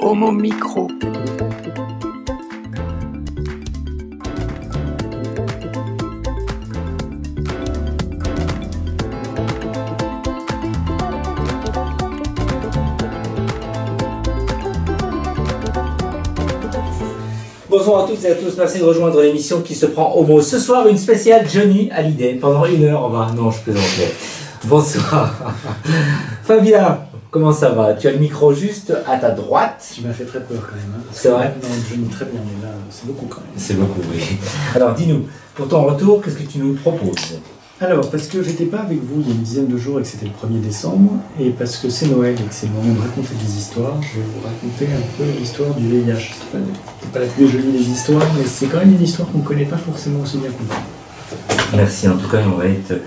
Homo Micro. Bonsoir à toutes et à tous, merci de rejoindre l'émission qui se prend au mot. Ce soir, une spéciale Johnny Hallyday. Pendant 1 heure, on va... Non, je plaisante. Bonsoir. Fabien, comment ça va? Tu as le micro juste à ta droite. Tu m'as fait très peur quand même. Hein, c'est vrai? Non, Johnny, très bien, mais là, c'est beaucoup quand même. C'est beaucoup, oui. Alors, dis-nous, pour ton retour, qu'est-ce que tu nous proposes? Alors, parce que j'étais pas avec vous il y a une dizaine de jours et que c'était le 1er décembre, et parce que c'est Noël et que c'est le moment de raconter des histoires, je vais vous raconter un peu l'histoire du VIH. C'est pas la plus jolie des histoires, mais c'est quand même une histoire qu'on ne connaît pas forcément aussi bien qu'on peut. Merci, en tout cas, on va être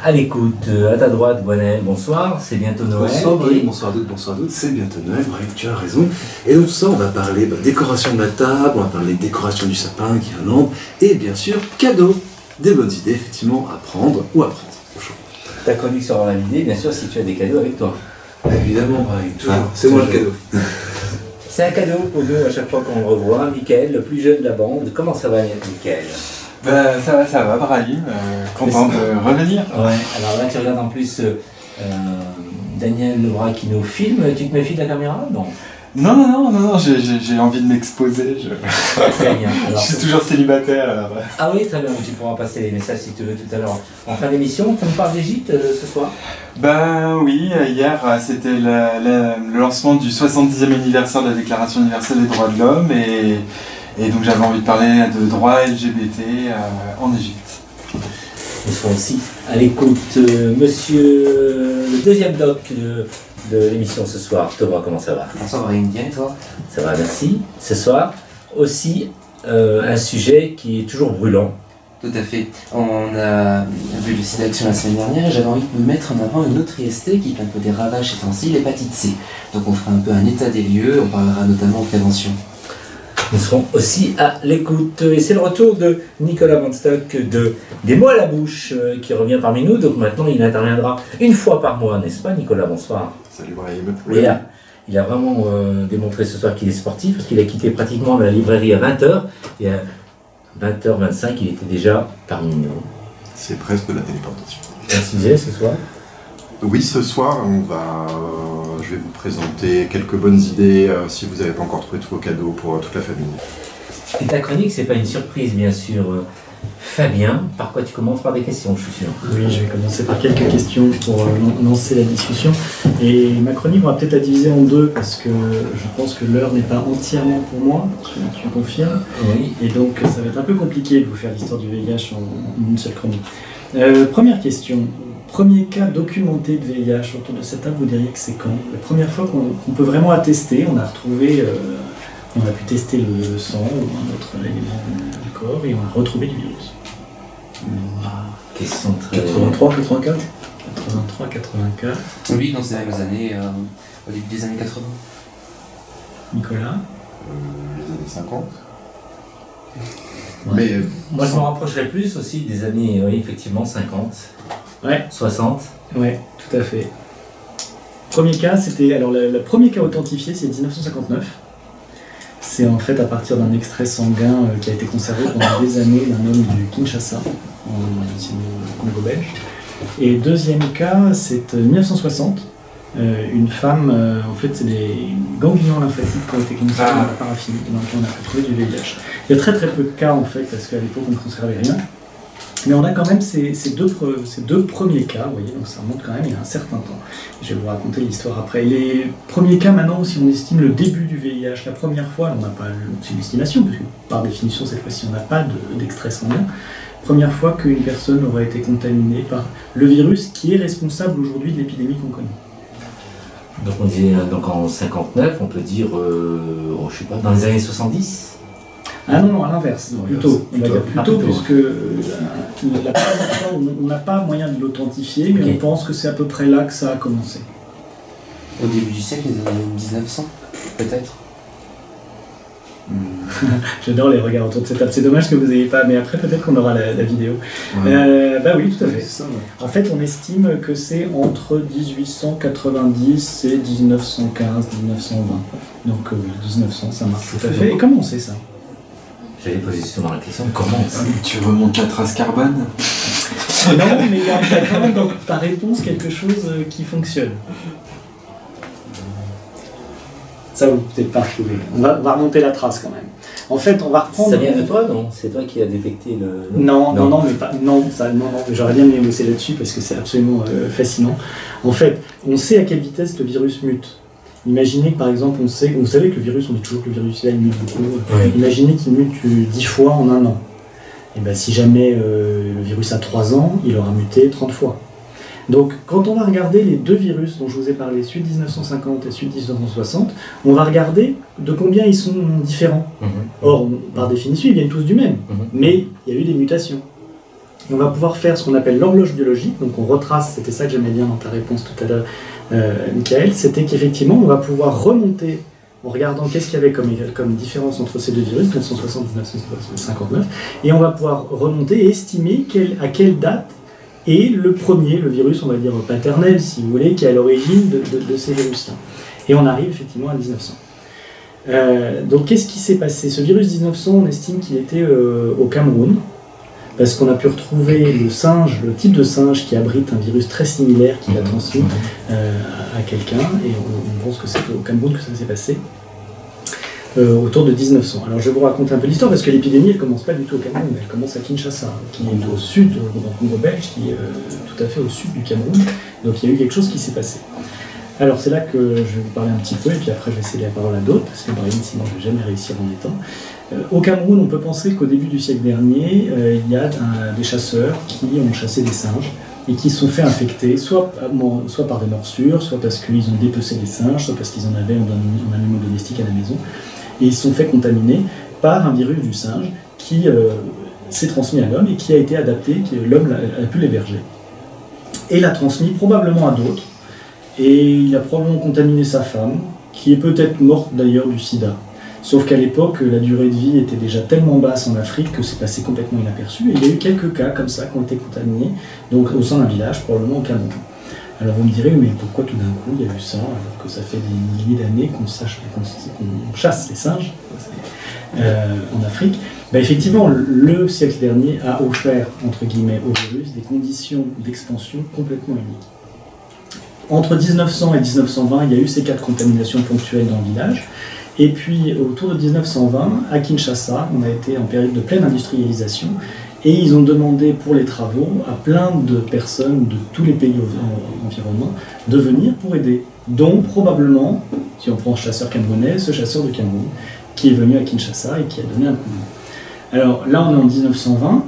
à l'écoute. À ta droite, Bonnet, bonsoir, c'est bientôt Noël. Bonsoir Brice, bonsoir à toutes, c'est bientôt Noël, Brice, tu as raison. Et donc ça, on va parler décoration de la table, on va parler décoration du sapin, guirlande, et bien sûr, cadeaux. Des bonnes idées, effectivement, à prendre ou à prendre. Ta chronique sera validée, bien sûr, si tu as des cadeaux avec toi. Évidemment, Brian, toujours. C'est moi le cadeau. C'est un cadeau pour nous à chaque fois qu'on le revoit. Mickaël, le plus jeune de la bande. Comment ça va, Mickaël? Ça va, Brahim. Content de revenir. Ouais, alors là, tu regardes en plus Daniel Lebras qui nous filme. Tu te méfies de la caméra? Non. Non, j'ai envie de m'exposer. Très bien. Alors, je suis toujours célibataire. Alors... Ah oui, très bien, tu pourras passer les messages si tu veux tout à l'heure en fin d'émission. Tu me parles d'Égypte ce soir? Ben oui, hier c'était le lancement du 70e anniversaire de la Déclaration universelle des droits de l'homme et donc j'avais envie de parler de droits LGBT en Égypte. Nous serons aussi à l'écoute. Monsieur le deuxième doc de l'émission ce soir. Thomas, comment ça va? Ça va bien, toi? Ça va, merci. Ce soir, aussi un sujet qui est toujours brûlant. Tout à fait. On a vu le site d'action la semaine dernière et j'avais envie de mettre en avant une autre IST qui fait un peu des ravages ces temps-ci, l'hépatite C. Donc on fera un peu un état des lieux, on parlera notamment de prévention. Nous serons aussi à l'écoute. Et c'est le retour de Nicolas Monstock des mots à la bouche qui revient parmi nous. Donc maintenant, il interviendra une fois par mois, n'est-ce pas, Nicolas? Bonsoir. Salut Brahim. Et là, il a vraiment démontré ce soir qu'il est sportif parce qu'il a quitté pratiquement la librairie à 20h. Et à 20h25, il était déjà parmi nous. C'est presque de la téléportation. Merci ce soir. Oui, ce soir, je vais vous présenter quelques bonnes idées si vous n'avez pas encore trouvé tous vos cadeaux pour toute la famille. Et ta chronique, c'est pas une surprise, bien sûr. Fabien, par quoi tu commences? Par des questions, je suis sûr. Oui, je vais commencer par quelques questions pour lancer la discussion. Et ma chronique, on va peut-être la diviser en deux parce que je pense que l'heure n'est pas entièrement pour moi, tu confirmes. Oui. Et donc, ça va être un peu compliqué de vous faire l'histoire du VIH en une seule chronique. Première question. Premier cas documenté de VIH autour de cette table, vous diriez que c'est quand? La première fois qu'on peut vraiment attester, on a retrouvé, on a pu tester le sang ou un autre élément du corps et on a retrouvé du virus. Question très... 83, 84 83, 84. Oui, dans ces mêmes années, au début des années 80. Nicolas? Les années 50. Ouais. Mais Moi, je me rapprocherais plus aussi des années, oui, effectivement, 50. Ouais. 60. Ouais, tout à fait. Premier cas, c'était... Alors, le premier cas authentifié, c'est 1959. C'est en fait à partir d'un extrait sanguin qui a été conservé pendant des années d'un homme du Kinshasa, au Congo belge. Et deuxième cas, c'est 1960. Une femme, en fait, c'est des ganglions lymphatiques qui ont été conservés dans la paraphilie, dans lesquels on a pu trouver du VIH. Il y a très très peu de cas, en fait, parce qu'à l'époque, on ne conservait rien. Mais on a quand même ces deux premiers cas, vous voyez, donc ça remonte quand même il y a un certain temps. Je vais vous raconter l'histoire après. Les premiers cas maintenant, si on estime le début du VIH, la première fois, on n'a pas, c'est une estimation, parce que par définition cette fois-ci on n'a pas d'extrait sanguin, première fois qu'une personne aurait été contaminée par le virus qui est responsable aujourd'hui de l'épidémie qu'on connaît. Donc on disait donc en 59, on peut dire, je sais pas, dans les années 70. Ah non, à l'inverse, plutôt, puisque la première fois, on n'a pas moyen de l'authentifier, mais on pense que c'est à peu près là que ça a commencé. Au début du siècle, les années 1900, peut-être. J'adore les regards autour de cette table, c'est dommage que vous n'ayez pas, mais après peut-être qu'on aura la vidéo. Ouais. Bah oui, tout à fait. Ça, ouais. En fait, on estime que c'est entre 1890 et 1915-1920. Donc 1900, ça marche tout à fait. Et comment on sait ça? J'allais poser justement la question, comment Tu remontes la trace carbone? Non, mais il y a quand même dans ta réponse quelque chose qui fonctionne. Ça, vous peut-être pas trouver. On va remonter la trace quand même. En fait, on va reprendre. Ça vient de toi, non? C'est toi qui as détecté le. Non, mais pas. Non, j'aurais bien aimé bosser là-dessus parce que c'est absolument fascinant. En fait, on sait à quelle vitesse le virus mute. Imaginez que par exemple, vous savez que le virus, on dit toujours que le virus là, il mute beaucoup. Oui. Imaginez qu'il mute 10 fois en un an. Et bien, si jamais le virus a 3 ans, il aura muté 30 fois. Donc, quand on va regarder les deux virus dont je vous ai parlé, celui de 1950 et celui de 1960, on va regarder de combien ils sont différents. Or, par définition, ils viennent tous du même, mais il y a eu des mutations. Et on va pouvoir faire ce qu'on appelle l'horloge biologique, donc on retrace, c'était ça que j'aimais bien dans ta réponse tout à l'heure, Michael, c'était qu'effectivement, on va pouvoir remonter en regardant qu'est-ce qu'il y avait comme différence entre ces deux virus, 1960 et 1959, et on va pouvoir remonter et estimer à quelle date est le premier, le virus, on va dire paternel, si vous voulez, qui est à l'origine de ces virus-là. Et on arrive effectivement à 1900. Donc qu'est-ce qui s'est passé? Ce virus 1900, on estime qu'il était au Cameroun, parce qu'on a pu retrouver le type de singe qui abrite un virus très similaire qui l'a transmis à quelqu'un, et on pense que c'est au Cameroun que ça s'est passé. Autour de 1900. Alors je vais vous raconter un peu l'histoire parce que l'épidémie elle commence pas du tout au Cameroun, elle commence à Kinshasa, qui est au sud, dans le Congo belge, qui est tout à fait au sud du Cameroun. Donc il y a eu quelque chose qui s'est passé. Alors c'est là que je vais vous parler un petit peu et puis après je vais céder la parole à d'autres parce que sinon je ne vais jamais réussir en étant. Au Cameroun, on peut penser qu'au début du siècle dernier, il y a des chasseurs qui ont chassé des singes et qui se sont fait infecter, soit par des morsures, soit parce qu'ils ont dépecé des singes, soit parce qu'ils en avaient en animaux domestiques à la maison. Et ils se sont fait contaminer par un virus du singe qui s'est transmis à l'homme et qui a été adapté, que l'homme a pu l'héberger. Et l'a transmis probablement à d'autres. Et il a probablement contaminé sa femme, qui est peut-être morte d'ailleurs du sida. Sauf qu'à l'époque, la durée de vie était déjà tellement basse en Afrique que c'est passé complètement inaperçu. Et il y a eu quelques cas comme ça qui ont été contaminés, donc au sein d'un village, probablement au Cameroun. Alors vous me direz, mais pourquoi tout d'un coup il y a eu ça, alors que ça fait des milliers d'années qu'on chasse les singes en Afrique? Ben effectivement, le siècle dernier a offert, entre guillemets, au virus des conditions d'expansion complètement uniques. Entre 1900 et 1920, il y a eu ces 4 contaminations ponctuelles dans le village. Et puis, autour de 1920, à Kinshasa, on a été en période de pleine industrialisation. Et ils ont demandé pour les travaux à plein de personnes de tous les pays environnants de venir pour aider. Dont probablement, si on prend ce chasseur camerounais, ce chasseur de Cameroun, qui est venu à Kinshasa et qui a donné un coup de main. Alors là, on est en 1920,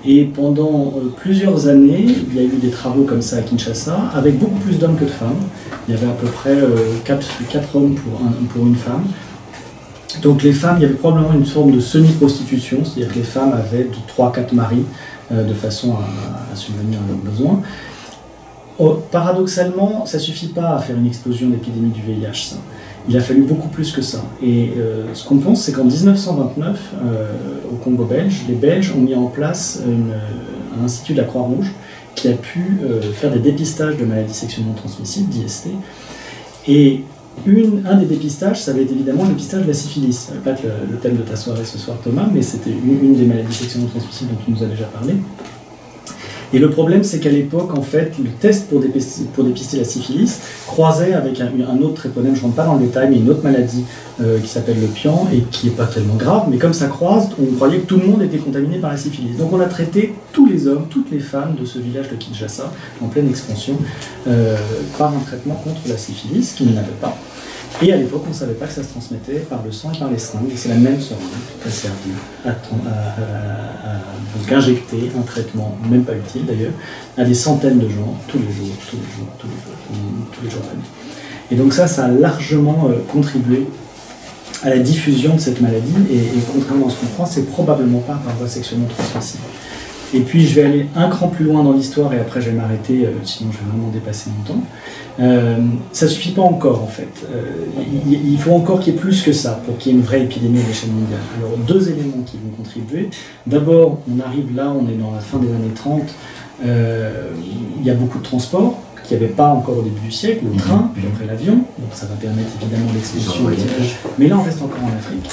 et pendant plusieurs années, il y a eu des travaux comme ça à Kinshasa, avec beaucoup plus d'hommes que de femmes. Il y avait à peu près 4 hommes pour une femme. Donc les femmes, il y avait probablement une forme de semi-prostitution, c'est-à-dire que les femmes avaient 3-4 maris de façon à subvenir à leurs besoins. Paradoxalement, ça ne suffit pas à faire une explosion d'épidémie du VIH, ça. Il a fallu beaucoup plus que ça. Et ce qu'on pense, c'est qu'en 1929, au Congo belge, les Belges ont mis en place un institut de la Croix-Rouge qui a pu faire des dépistages de maladies sexuellement transmissibles, d'IST. Et un des dépistages, ça va être évidemment le dépistage de la syphilis. Ça ne va pas être le thème de ta soirée ce soir, Thomas, mais c'était une des maladies sexuellement transmissibles dont tu nous as déjà parlé. Et le problème, c'est qu'à l'époque, en fait, le test pour dépister la syphilis croisait avec un autre tréponème, je ne rentre pas dans le détail, mais une autre maladie qui s'appelle le pian et qui n'est pas tellement grave, mais comme ça croise, on croyait que tout le monde était contaminé par la syphilis. Donc on a traité tous les hommes, toutes les femmes de ce village de Kinshasa, en pleine expansion, par un traitement contre la syphilis, qui n'en avait pas. Et à l'époque, on ne savait pas que ça se transmettait par le sang et par les seringues. Et c'est la même seringue qui a servi à donc injecter un traitement, même pas utile d'ailleurs, à des centaines de gens, tous les jours. Et donc ça a largement contribué à la diffusion de cette maladie. Et contrairement à ce qu'on croit, c'est probablement pas par voie sexuellement transmissible. Et puis je vais aller un cran plus loin dans l'histoire et après je vais m'arrêter, sinon je vais vraiment dépasser mon temps. Ça ne suffit pas encore en fait. Il faut encore qu'il y ait plus que ça pour qu'il y ait une vraie épidémie à l'échelle mondiale. Alors 2 éléments qui vont contribuer. D'abord, on arrive là, on est dans la fin des années 30, il y a beaucoup de transports qu'il n'y avait pas encore au début du siècle, le train, puis après l'avion, donc ça va permettre évidemment l'expansion, mais là on reste encore en Afrique.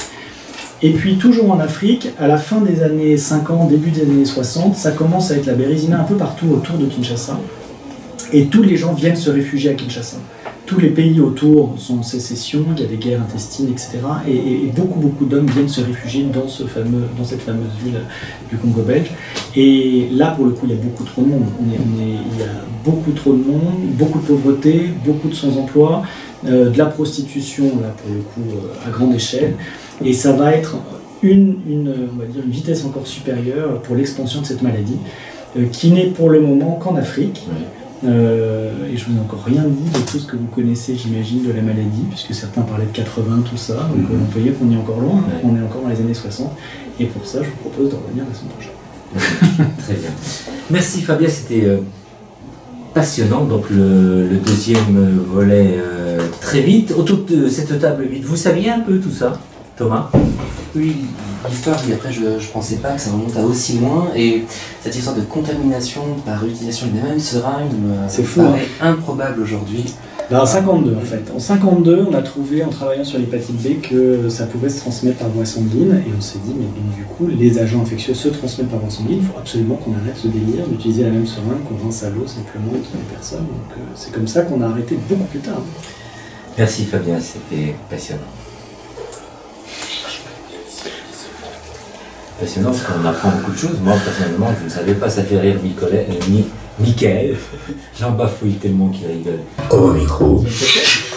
Et puis toujours en Afrique, à la fin des années 50, début des années 60, ça commence à être la bérésina un peu partout autour de Kinshasa, et tous les gens viennent se réfugier à Kinshasa. Tous les pays autour sont en sécession, il y a des guerres intestines, etc. Et beaucoup d'hommes viennent se réfugier dans cette fameuse ville du Congo belge. Et là, pour le coup, il y a beaucoup trop de monde. Il y a beaucoup trop de monde, beaucoup de pauvreté, beaucoup de sans-emploi, de la prostitution, là, pour le coup, à grande échelle. Et ça va être on va dire une vitesse encore supérieure pour l'expansion de cette maladie, qui n'est pour le moment qu'en Afrique. Et je vous ai encore rien dit de tout ce que vous connaissez, j'imagine, de la maladie, puisque certains parlaient de 80, tout ça, donc on peut dire qu'on est encore loin, on est encore dans les années 60, et pour ça je vous propose de revenir la semaine prochaine. Très bien. Merci Fabien, c'était passionnant, donc le deuxième volet très vite. Autour de cette table vide, vous saviez un peu tout ça, Thomas? Oui, l'histoire, et après je pensais pas que ça remonte à aussi loin, et cette histoire de contamination par utilisation des mêmes seringues me paraît improbable aujourd'hui. En 52 en fait. En 52, on a trouvé en travaillant sur l'hépatite B que ça pouvait se transmettre par voie sanguine, et on s'est dit, mais bon, du coup, les agents infectieux se transmettent par voie sanguine, il faut absolument qu'on arrête ce délire d'utiliser la même seringue qu'on rince à l'eau simplement et qui n'est personne. Donc c'est comme ça qu'on a arrêté beaucoup plus tard. Merci Fabien, c'était passionnant. Passionnant parce qu'on apprend beaucoup de choses. Moi, personnellement, je ne savais pas, ça fait rire Mickaël. J'en bafouille tellement qu'il rigole. Au micro,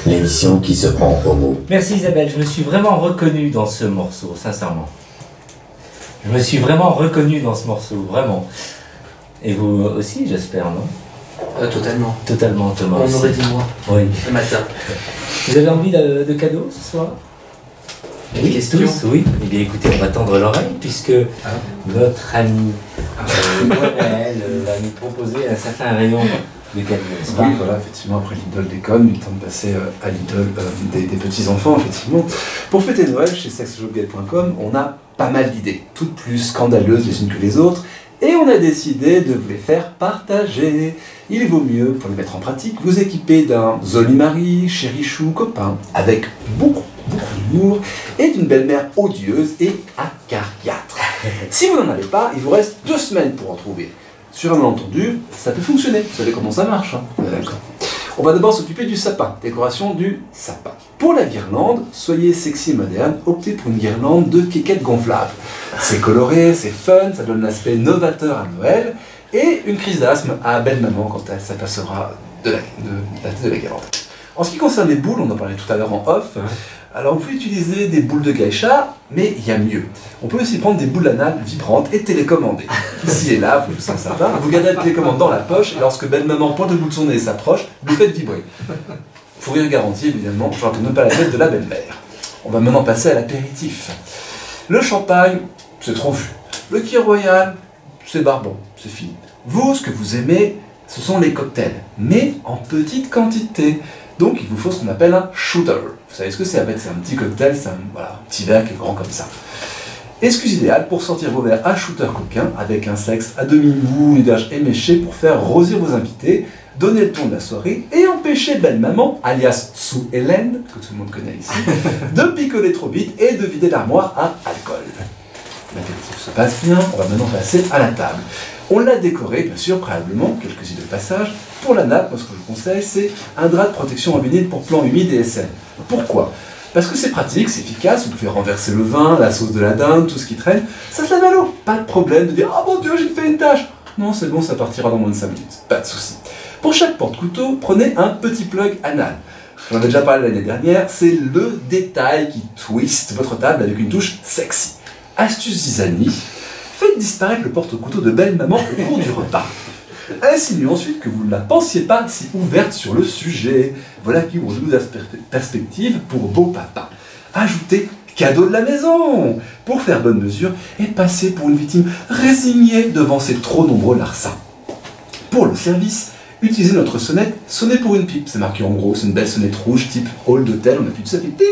l'émission qui se prend au mot. Merci Isabelle, je me suis vraiment reconnu dans ce morceau, sincèrement. Je me suis vraiment reconnu dans ce morceau, vraiment. Et vous aussi, j'espère, non? Totalement. Totalement, Thomas. On aurait dit moi, oui. le matin. Vous avez envie de cadeaux ce soir? Oui, questions? tous, oui. Eh bien écoutez, on va tendre l'oreille puisque notre ami Lionel va nous proposer un certain rayon de cadeaux, n'est-ce pas? Oui, voilà, effectivement, après l'idole des connes, il est temps de passer à l'idole des petits-enfants, effectivement. Pour fêter Noël, chez sexjobgay.com, on a pas mal d'idées, toutes plus scandaleuses les unes que les autres, et on a décidé de vous les faire partager. Il vaut mieux, pour les mettre en pratique, vous équiper d'un Zoli-Marie, Chérichou, copain, avec beaucoup d'humour, et d'une belle-mère odieuse et acariâtre. Si vous n'en avez pas, il vous reste 2 semaines pour en trouver. Sur un malentendu, ça peut fonctionner. Vous savez comment ça marche, hein? D'accord. On va d'abord s'occuper du sapin, décoration du sapin. Pour la guirlande, soyez sexy et moderne, optez pour une guirlande de quéquettes gonflables. C'est coloré, c'est fun, ça donne l'aspect novateur à Noël, et une crise d'asthme à belle maman quand elle s'apercevra de la tête de la guirlande. En ce qui concerne les boules, on en parlait tout à l'heure en off, alors vous pouvez utiliser des boules de geisha, mais il y a mieux. On peut aussi prendre des boules anales vibrantes et télécommandées. Ici et là, vous sentez ça, vous gardez la télécommande dans la poche, et lorsque belle maman pointe le bout de son nez et s'approche, vous faites vibrer. Fou rire garanti, évidemment, je ne pas la tête de la belle-mère. On va maintenant passer à l'apéritif. Le champagne, c'est trop vu. Le kir royal, c'est barbon, c'est fini. Vous, ce que vous aimez, ce sont les cocktails, mais en petite quantité. Donc il vous faut ce qu'on appelle un shooter. Vous savez ce que c'est? En fait, c'est un petit cocktail, c'est un petit verre qui est grand comme ça. Excuse idéale pour sortir vos verres à shooter coquin avec un sexe à demi mou, une verge éméchée pour faire rosir vos invités, donner le ton de la soirée et empêcher belle maman, alias Sue Hélène, que tout le monde connaît ici, de picoler trop vite et de vider l'armoire à alcool. L'apéritif se passe bien, on va maintenant passer à la table. On l'a décoré, bien sûr, préalablement, quelques idées de passage. Pour la nappe, moi ce que je vous conseille, c'est un drap de protection en vinyle pour plans humides et SN. Pourquoi? Parce que c'est pratique, c'est efficace, vous pouvez renverser le vin, la sauce de la dinde, tout ce qui traîne, ça se lave à l'eau. Pas de problème de dire « Ah mon Dieu, j'ai fait une tâche !» Non, c'est bon, ça partira dans moins de 5 minutes, pas de souci. Pour chaque porte-couteau, prenez un petit plug anal. J'en ai déjà parlé l'année dernière, c'est le détail qui twist votre table avec une touche sexy. Astuce zizanie, faites disparaître le porte-couteau de belle maman au cours du repas. Insinuez ensuite que vous ne la pensiez pas si ouverte sur le sujet. Voilà qui ouvre de nouvelles perspectives pour beau papa. Ajoutez cadeau de la maison pour faire bonne mesure et passer pour une victime résignée devant ses trop nombreux larcins. Pour le service, utilisez notre sonnette, sonnez pour une pipe. C'est marqué en gros, c'est une belle sonnette rouge type hall d'hôtel, on appuie dessus, ça fait ding.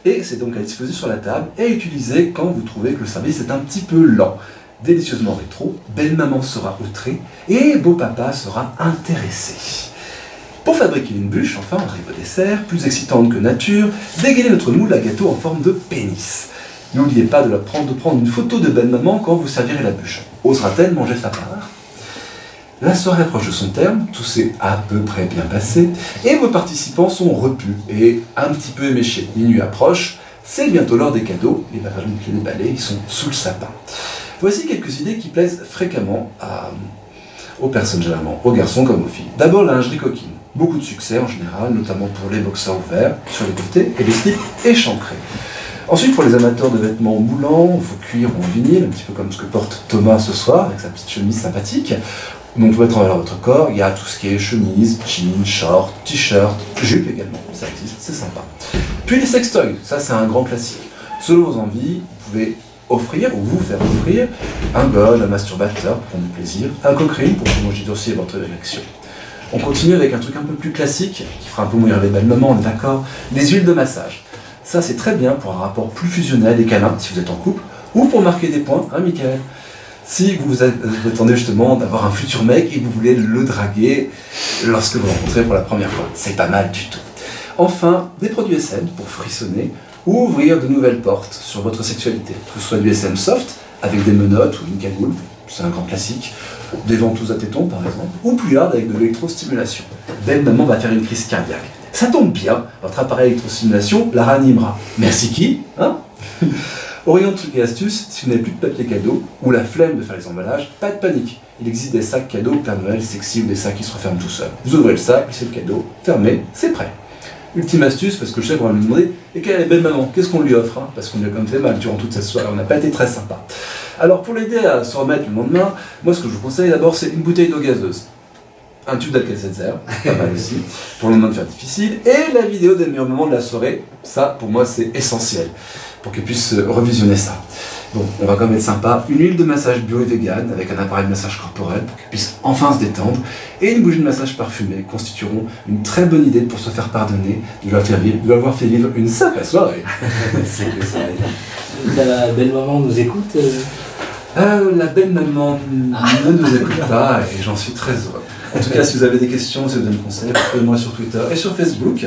Et c'est donc à disposer sur la table et à utiliser quand vous trouvez que le service est un petit peu lent. délicieusement rétro, belle-maman sera outrée et beau-papa sera intéressé. Pour fabriquer une bûche, enfin, on arrive au dessert, plus excitante que nature, dégainez notre moule à gâteau en forme de pénis. N'oubliez pas de prendre une photo de belle-maman quand vous servirez la bûche. Osera-t-elle manger sa part? La soirée approche de son terme, tout s'est à peu près bien passé, et vos participants sont repus et un petit peu éméchés. Minuit approche, c'est bientôt l'heure des cadeaux, les bagages de déballés, ils sont sous le sapin. Voici quelques idées qui plaisent fréquemment aux personnes généralement, aux garçons comme aux filles. D'abord la lingerie coquine, beaucoup de succès en général, notamment pour les boxers ouverts sur les côtés et les slips échancrés. Ensuite, pour les amateurs de vêtements moulants, faux cuir ou en vinyle, un petit peu comme ce que porte Thomas ce soir, avec sa petite chemise sympathique, dont vous mettre en valeur votre corps, il y a tout ce qui est chemise, jeans, shorts, t-shirt, jupe également, ça existe, c'est sympa. Puis les sextoys, ça c'est un grand classique. Selon vos envies, vous pouvez offrir ou vous faire offrir un god, un masturbateur pour prendre du plaisir, un coquerine pour prolonger dossier votre érection. On continue avec un truc un peu plus classique, qui fera un peu mourir les belles mamans, on est d'accord, les huiles de massage. Ça c'est très bien pour un rapport plus fusionnel et câlin si vous êtes en couple, ou pour marquer des points, hein Michael? Si vous attendez justement d'avoir un futur mec et que vous voulez le draguer lorsque vous le rencontrez pour la première fois, c'est pas mal du tout. Enfin, des produits SM pour frissonner ou ouvrir de nouvelles portes sur votre sexualité, que ce soit du SM soft avec des menottes ou une cagoule, c'est un grand classique, des ventouses à tétons par exemple, ou plus hard avec de l'électrostimulation. Belle maman va faire une crise cardiaque. Ça tombe bien, votre appareil d'électrostimulation la ranimera. Merci qui, hein? Orient trucs et astuces, si vous n'avez plus de papier cadeau ou la flemme de faire les emballages, pas de panique. Il existe des sacs cadeaux Père Noël sexy ou des sacs qui se referment tout seuls. Vous ouvrez le sac, c'est le cadeau, fermé, c'est prêt. Ultime astuce, parce que je sais qu'on va me demander, et quelle est la belle maman? Qu'est-ce qu'on lui offre, hein? Parce qu'on lui a quand même fait mal durant toute cette soirée, on n'a pas été très sympa. Alors pour l'aider à se remettre le lendemain, moi ce que je vous conseille d'abord c'est une bouteille d'eau gazeuse. Un tube d'Alka-Seltzer, pas mal aussi, pour le lendemain de faire difficile, et la vidéo des meilleurs moments de la soirée, ça pour moi c'est essentiel, pour qu'elle puisse revisionner ça. Bon, on va quand même être sympa, une huile de massage bio et vegan, avec un appareil de massage corporel, pour qu'elle puisse enfin se détendre, et une bougie de massage parfumée constitueront une très bonne idée pour se faire pardonner, de lui avoir fait vivre une sacrée soirée. C'est que ça. La belle maman nous écoute La belle maman ne nous écoute pas, et j'en suis très heureux. En tout cas, si vous avez des questions, si vous avez des conseils, faites-moi sur Twitter et sur Facebook.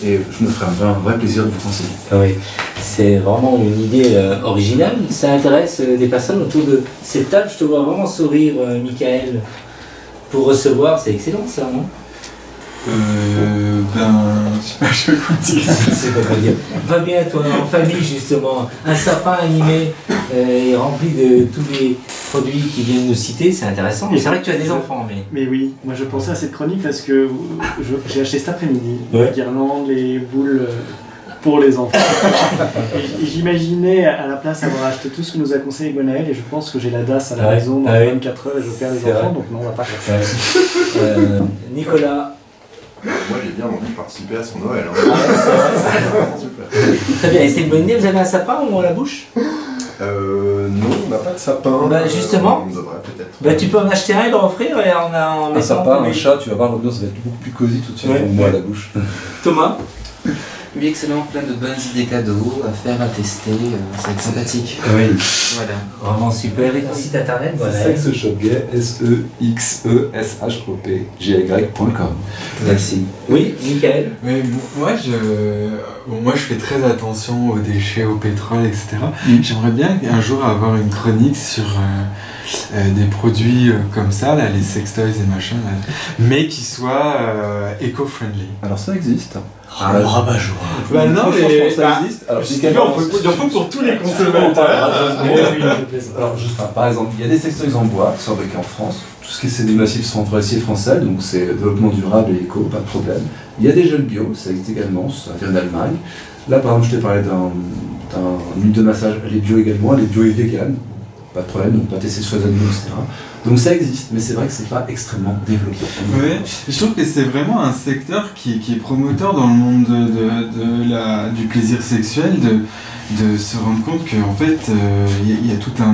Et je me ferai un vrai plaisir de vous conseiller. Oui, c'est vraiment une idée originale. Ça intéresse des personnes autour de cette table. Je te vois vraiment sourire, Michael, pour recevoir. C'est excellent ça, non? Je sais pas, je vais vous dire. C'est pas quoi dire. Va bien, toi, en famille, justement. Un sapin animé et rempli de tous les produits qui viennent nous citer, c'est intéressant. Mais c'est vrai que tu as des enfants, mais... Mais oui, moi je pensais à cette chronique parce que j'ai acheté cet après-midi les guirlandes, les boules pour les enfants. Et j'imaginais à la place avoir acheté tout ce que nous a conseillé Gwenaël et je pense que j'ai la DAS à la maison dans 24 heures et je perds les enfants, donc non, on va pas faire ça. Nicolas. Moi j'ai bien envie de participer à son Noël. Hein. Ah ouais, c'est vrai. Très bien, et c'est une bonne idée, vous avez un sapin ou à la bouche? Non, on n'a pas de sapin. Bah justement, on devrait peut-être. Bah, tu peux en acheter un et leur offrir et en Un sapin, un chat, tu vas voir, l'ambiance va être beaucoup plus cosy tout de suite pour moi à la bouche. Thomas? Oui, excellent, plein de bonnes idées cadeaux à faire, à tester, ça va être sympathique. Oui. Voilà. Vraiment super, et ton site internet, voilà. Sexshopgay, SEXESHOPGY.com. Merci. Oui, Michael? Oui, moi je fais très attention aux déchets, au pétrole, etc. J'aimerais bien un jour avoir une chronique sur des produits comme ça, là, les sextoys et machin, là, mais qui soient éco-friendly. Alors ça existe. Ah, bah joie. Bah non, mais ça existe. Alors, il en faut pour tous les consommateurs. Alors, par exemple, il y a des sextoys en bois qui sont fabriqués en France. Tout ce qui est c'est du massif sans forestier français, donc c'est développement durable et éco, pas de problème. Il y a des gels bio, ça existe également, ça vient d'Allemagne. Là, par exemple, je t'ai parlé d'un huile de massage, elle est bio également, elle est bio et vegan. Pas de problème, donc pas tester sur les animaux, etc. Donc ça existe, mais c'est vrai que c'est pas extrêmement développé. Oui, je trouve que c'est vraiment un secteur qui est promoteur dans le monde du plaisir sexuel, de se rendre compte qu'en fait, il y a tout un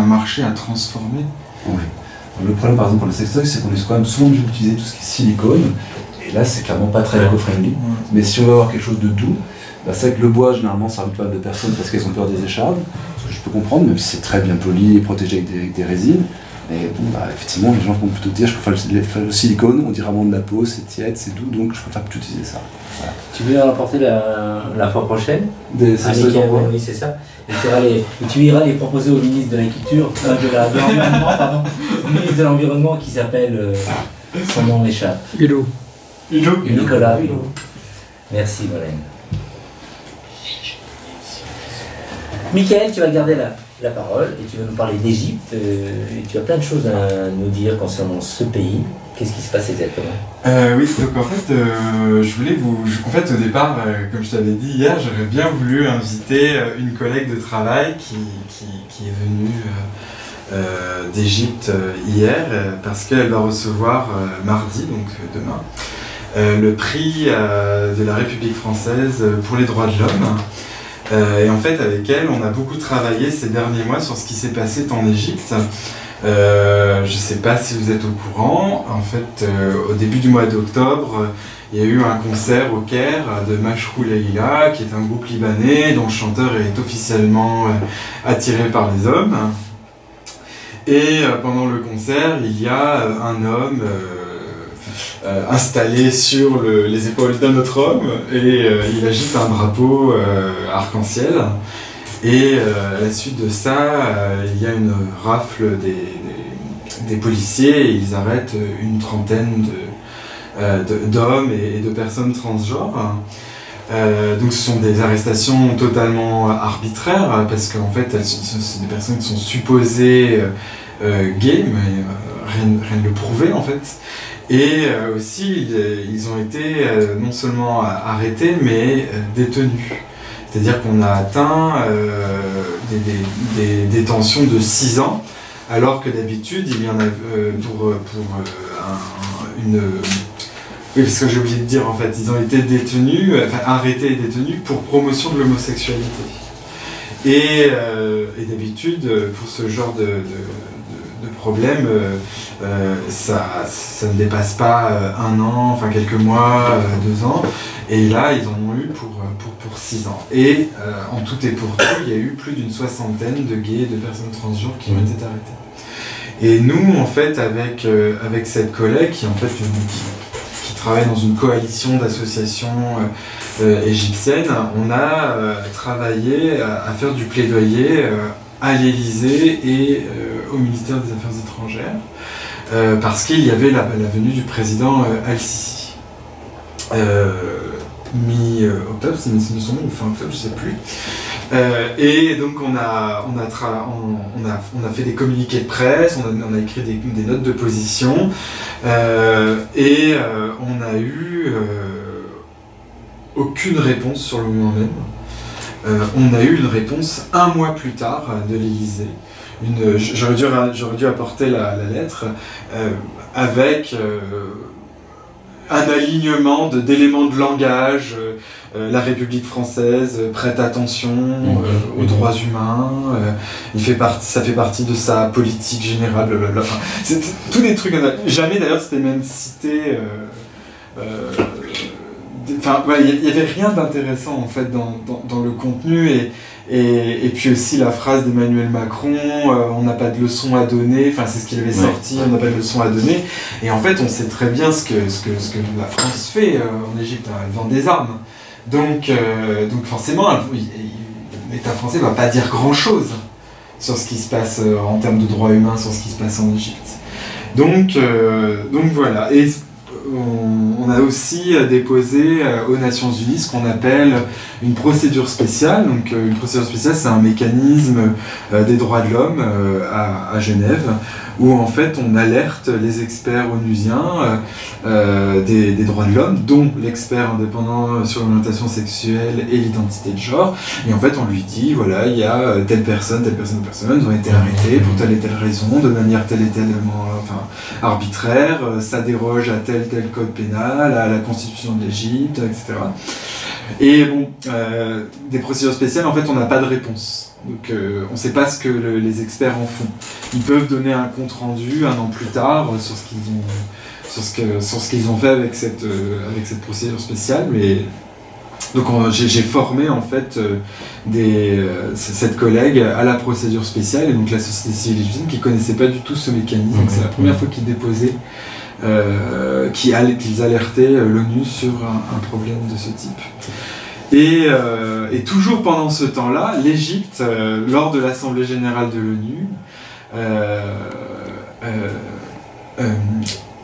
marché à transformer. Oui. Le problème par exemple pour les sextoys, c'est qu'on est quand même souvent obligé d'utiliser tout ce qui est silicone, Et là, c'est clairement pas très éco-friendly. Mais si on veut avoir quelque chose de doux, bah, c'est vrai que le bois, généralement, ça rebute pas mal de personnes parce qu'elles ont peur des échardes. Ce que je peux comprendre, même si c'est très bien poli et protégé avec des résines. Mais bon, bah, effectivement, les gens vont plutôt dire je préfère le silicone, on dirait vraiment de la peau, c'est tiède, c'est doux, donc je préfère plutôt utiliser ça. Voilà. Tu veux rapporter la fois prochaine Des oui, c'est ça. Et tu iras les proposer au ministre de la Culture, de l'Environnement, pardon, au ministre de l'Environnement qui s'appelle, son nom m'échappe. Hulot. Nicolas Hulot. Merci, Molène. Michael, tu vas garder la parole et tu vas nous parler d'Égypte. Et tu as plein de choses à nous dire concernant ce pays. Qu'est-ce qui se passe exactement? Oui, donc en fait, je voulais en fait, au départ, comme je t'avais dit hier, j'aurais bien voulu inviter une collègue de travail qui est venue d'Égypte hier, parce qu'elle va recevoir mardi, donc demain, le prix de la République française pour les droits de l'homme. Et en fait, avec elle, on a beaucoup travaillé ces derniers mois sur ce qui s'est passé en Égypte. Je ne sais pas si vous êtes au courant, en fait, au début du mois d'octobre, il y a eu un concert au Caire de Mashrou Leila, qui est un groupe libanais dont le chanteur est officiellement attiré par les hommes. Et pendant le concert, il y a un homme installé sur les épaules d'un autre homme, et il agite un drapeau arc-en-ciel. Et à la suite de ça, il y a une rafle des policiers et ils arrêtent une trentaine d'hommes et de personnes transgenres. Donc ce sont des arrestations totalement arbitraires parce qu'en fait, c'est des personnes qui sont supposées gays, mais rien ne le prouvait en fait. Et aussi, ils ont été non seulement arrêtés, mais détenus. C'est-à-dire qu'on a atteint des détentions de 6 ans, alors que d'habitude, il y en a Oui, parce que j'ai oublié de dire, en fait, ils ont été détenus, arrêtés et détenus pour promotion de l'homosexualité. Et d'habitude, pour ce genre de problème, ça ne dépasse pas 1 an, enfin quelques mois, 2 ans. Et là, ils en ont eu pour 6 ans. Et en tout et pour tout, il y a eu plus d'une 60aine de gays et de personnes transgenres qui ont été arrêtées. Et nous, en fait, avec cette collègue qui travaille dans une coalition d'associations égyptiennes, on a travaillé à faire du plaidoyer à l'Élysée et au ministère des Affaires étrangères, parce qu'il y avait la venue du président Al-Sisi. Mi-octobre, c'est son nom, ou fin octobre, je sais plus. Et donc on a fait des communiqués de presse, on a écrit des notes de position, et on a eu aucune réponse sur le moment même. On a eu une réponse 1 mois plus tard de l'Élysée. J'aurais dû apporter la lettre avec un alignement d'éléments de langage, la République française prête attention aux droits humains, ça fait partie de sa politique générale, enfin, c'est tous des trucs, jamais d'ailleurs c'était même cité, enfin voilà, il n'y avait rien d'intéressant en fait dans le contenu, et puis aussi la phrase d'Emmanuel Macron, on n'a pas de leçons à donner, enfin c'est ce qu'il avait sorti, on n'a pas de leçons à donner, et en fait on sait très bien ce que la France fait en Égypte, hein, elle vend des armes, donc forcément l'État français ne va pas dire grand chose sur ce qui se passe en termes de droits humains, sur ce qui se passe en Égypte. Donc voilà. Et on a aussi déposé aux Nations Unies ce qu'on appelle une procédure spéciale. Donc une procédure spéciale, c'est un mécanisme des droits de l'homme à Genève, où en fait on alerte les experts onusiens des droits de l'homme, dont l'expert indépendant sur l'orientation sexuelle et l'identité de genre, et en fait on lui dit, voilà, il y a telle personne ont été arrêtées pour telle et telle raison, de manière telle et tellement arbitraire, ça déroge à tel code pénal, à la constitution de l'Égypte, etc. Et bon, des procédures spéciales, en fait on n'a pas de réponse. Donc on ne sait pas ce que les experts en font. Ils peuvent donner un compte rendu 1 an plus tard sur sur ce qu'ils ont fait avec cette procédure spéciale. Mais donc j'ai formé en fait cette collègue à la procédure spéciale, et donc la société civile légitime qui connaissait pas du tout ce mécanisme. Donc c'est la première fois qu'ils déposaient, qu'ils alertaient l'ONU sur un problème de ce type. Et toujours pendant ce temps-là, l'Égypte, lors de l'Assemblée générale de l'ONU,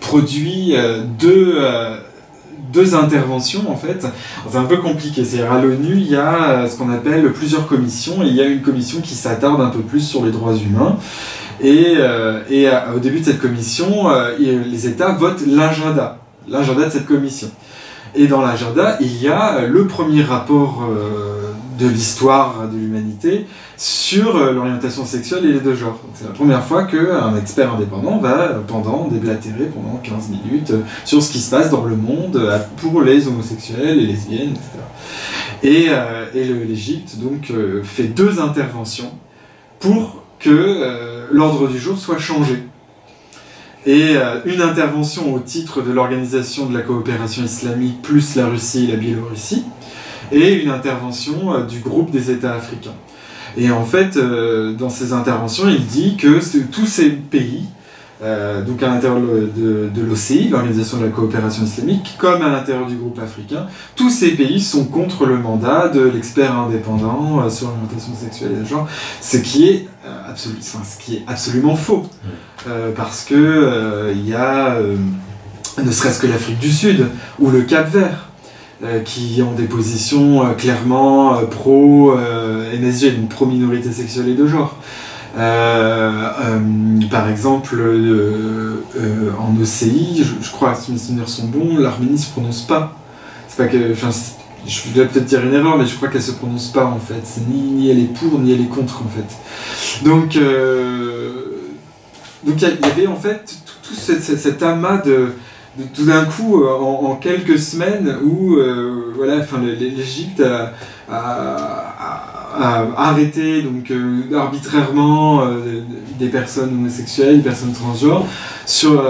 produit deux interventions en fait. C'est un peu compliqué. C'est-à-dire à l'ONU, il y a ce qu'on appelle plusieurs commissions, et il y a une commission qui s'attarde un peu plus sur les droits humains. Et au début de cette commission, les États votent l'agenda de cette commission. Et dans l'agenda, il y a le premier rapport de l'histoire de l'humanité sur l'orientation sexuelle et les deux genres. C'est la première fois qu'un expert indépendant va déblatérer pendant 15 minutes sur ce qui se passe dans le monde pour les homosexuels, les lesbiennes, etc. Et l'Égypte donc fait deux interventions pour que l'ordre du jour soit changé. Et une intervention au titre de l'Organisation de la coopération islamique plus la Russie et la Biélorussie, et une intervention du groupe des États africains. Et en fait, dans ces interventions, il dit que tous ces pays, donc à l'intérieur de l'OCI, l'Organisation de la coopération islamique, comme à l'intérieur du groupe africain, tous ces pays sont contre le mandat de l'expert indépendant sur l'orientation sexuelle et le genre, ce qui est absolument faux. Parce que il y a ne serait-ce que l'Afrique du Sud ou le Cap-Vert qui ont des positions clairement pro-MSG, donc pro-minorité sexuelle et de genre. Par exemple, en OCI, je crois, si mes souvenirs sont bons, l'Arménie ne se prononce pas. C'est pas que, enfin, je vais peut-être dire une erreur, mais je crois qu'elle se prononce pas en fait. C'est ni elle est pour, ni elle est contre en fait. Donc il y avait en fait tout cet amas de tout d'un coup en quelques semaines où l'Égypte a arrêté donc arbitrairement des personnes homosexuelles, des personnes transgenres sur